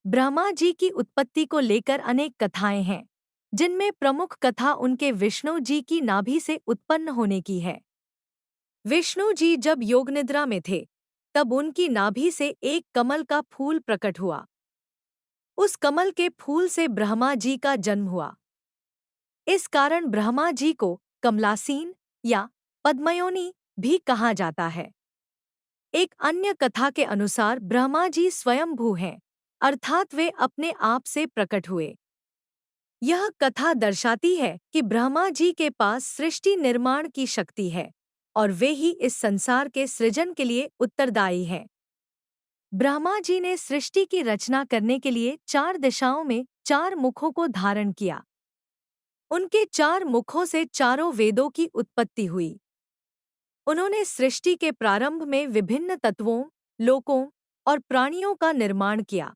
ब्रह्मा जी की उत्पत्ति को लेकर अनेक कथाएं हैं, जिनमें प्रमुख कथा उनके विष्णु जी की नाभि से उत्पन्न होने की है। विष्णु जी जब योग निद्रा में थे, तब उनकी नाभि से एक कमल का फूल प्रकट हुआ। उस कमल के फूल से ब्रह्मा जी का जन्म हुआ। इस कारण ब्रह्मा जी को कमलासीन या पद्मयोनि भी कहा जाता है। एक अन्य कथा के अनुसार ब्रह्मा जी स्वयंभू हैं, अर्थात वे अपने आप से प्रकट हुए। यह कथा दर्शाती है कि ब्रह्मा जी के पास सृष्टि निर्माण की शक्ति है और वे ही इस संसार के सृजन के लिए उत्तरदायी हैं। ब्रह्मा जी ने सृष्टि की रचना करने के लिए 4 दिशाओं में 4 मुखों को धारण किया। उनके 4 मुखों से चारों वेदों की उत्पत्ति हुई। उन्होंने सृष्टि के प्रारंभ में विभिन्न तत्वों, लोकों और प्राणियों का निर्माण किया।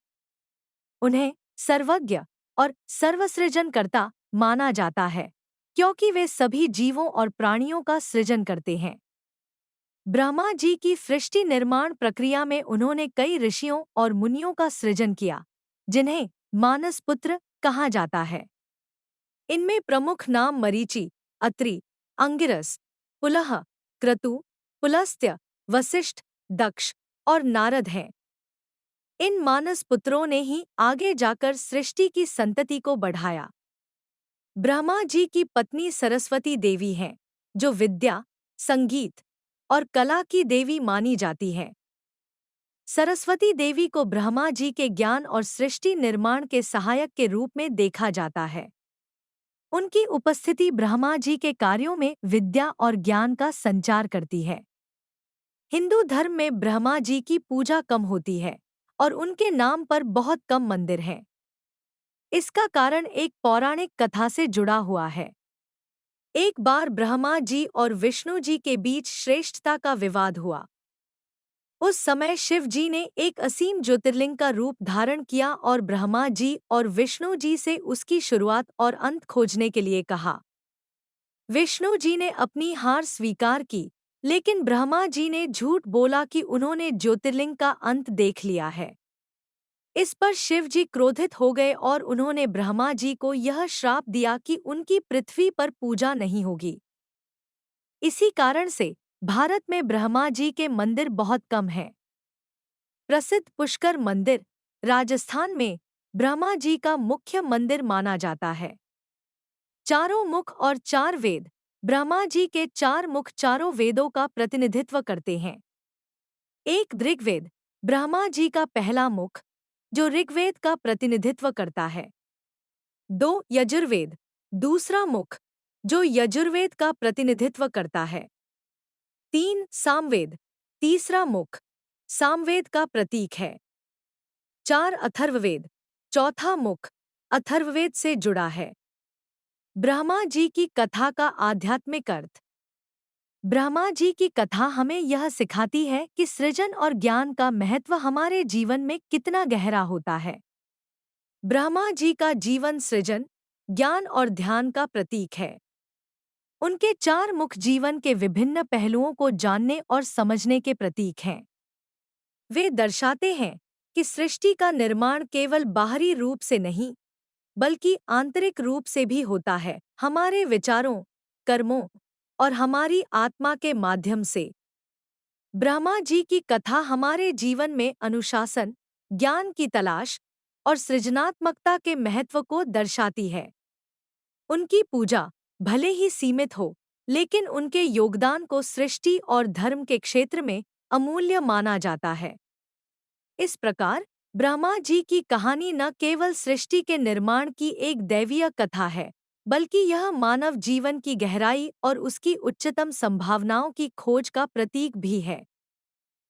उन्हें सर्वज्ञ और सर्वसृजनकर्ता माना जाता है, क्योंकि वे सभी जीवों और प्राणियों का सृजन करते हैं। ब्रह्मा जी की सृष्टि निर्माण प्रक्रिया में उन्होंने कई ऋषियों और मुनियों का सृजन किया, जिन्हें मानस पुत्र कहा जाता है। इनमें प्रमुख नाम मरीचि, अत्रि, अंगिरस, पुलह, क्रतु, पुलस्त्य, वसिष्ठ, दक्ष और नारद हैं। इन मानस पुत्रों ने ही आगे जाकर सृष्टि की संतति को बढ़ाया। ब्रह्मा जी की पत्नी सरस्वती देवी हैं, जो विद्या, संगीत और कला की देवी मानी जाती है। सरस्वती देवी को ब्रह्मा जी के ज्ञान और सृष्टि निर्माण के सहायक के रूप में देखा जाता है। उनकी उपस्थिति ब्रह्मा जी के कार्यों में विद्या और ज्ञान का संचार करती है। हिंदू धर्म में ब्रह्मा जी की पूजा कम होती है और उनके नाम पर बहुत कम मंदिर हैं। इसका कारण एक पौराणिक कथा से जुड़ा हुआ है। एक बार ब्रह्मा जी और विष्णु जी के बीच श्रेष्ठता का विवाद हुआ। उस समय शिव जी ने एक असीम ज्योतिर्लिंग का रूप धारण किया और ब्रह्मा जी और विष्णु जी से उसकी शुरुआत और अंत खोजने के लिए कहा। विष्णु जी ने अपनी हार स्वीकार की, लेकिन ब्रह्मा जी ने झूठ बोला कि उन्होंने ज्योतिर्लिंग का अंत देख लिया है। इस पर शिव जी क्रोधित हो गए और उन्होंने ब्रह्मा जी को यह श्राप दिया कि उनकी पृथ्वी पर पूजा नहीं होगी। इसी कारण से भारत में ब्रह्मा जी के मंदिर बहुत कम हैं। प्रसिद्ध पुष्कर मंदिर राजस्थान में ब्रह्मा जी का मुख्य मंदिर माना जाता है। चारों मुख और 4 वेद ब्रह्मा जी के 4 मुख चारों वेदों का प्रतिनिधित्व करते हैं। एक ऋग्वेद ब्रह्मा जी का पहला मुख, जो ऋग्वेद का प्रतिनिधित्व करता है। 2 यजुर्वेद दूसरा मुख, जो यजुर्वेद का प्रतिनिधित्व करता है। 3 सामवेद तीसरा मुख, सामवेद का प्रतीक है। 4 अथर्ववेद चौथा मुख, अथर्ववेद से जुड़ा है। ब्रह्मा जी की कथा का आध्यात्मिक अर्थ। ब्रह्मा जी की कथा हमें यह सिखाती है कि सृजन और ज्ञान का महत्व हमारे जीवन में कितना गहरा होता है। ब्रह्मा जी का जीवन सृजन, ज्ञान और ध्यान का प्रतीक है। उनके 4 मुख जीवन के विभिन्न पहलुओं को जानने और समझने के प्रतीक हैं। वे दर्शाते हैं कि सृष्टि का निर्माण केवल बाहरी रूप से नहीं, बल्कि आंतरिक रूप से भी होता है, हमारे विचारों, कर्मों और हमारी आत्मा के माध्यम से। ब्रह्मा जी की कथा हमारे जीवन में अनुशासन, ज्ञान की तलाश और सृजनात्मकता के महत्व को दर्शाती है। उनकी पूजा भले ही सीमित हो, लेकिन उनके योगदान को सृष्टि और धर्म के क्षेत्र में अमूल्य माना जाता है। इस प्रकार ब्रह्मा जी की कहानी न केवल सृष्टि के निर्माण की एक दैवीय कथा है, बल्कि यह मानव जीवन की गहराई और उसकी उच्चतम संभावनाओं की खोज का प्रतीक भी है।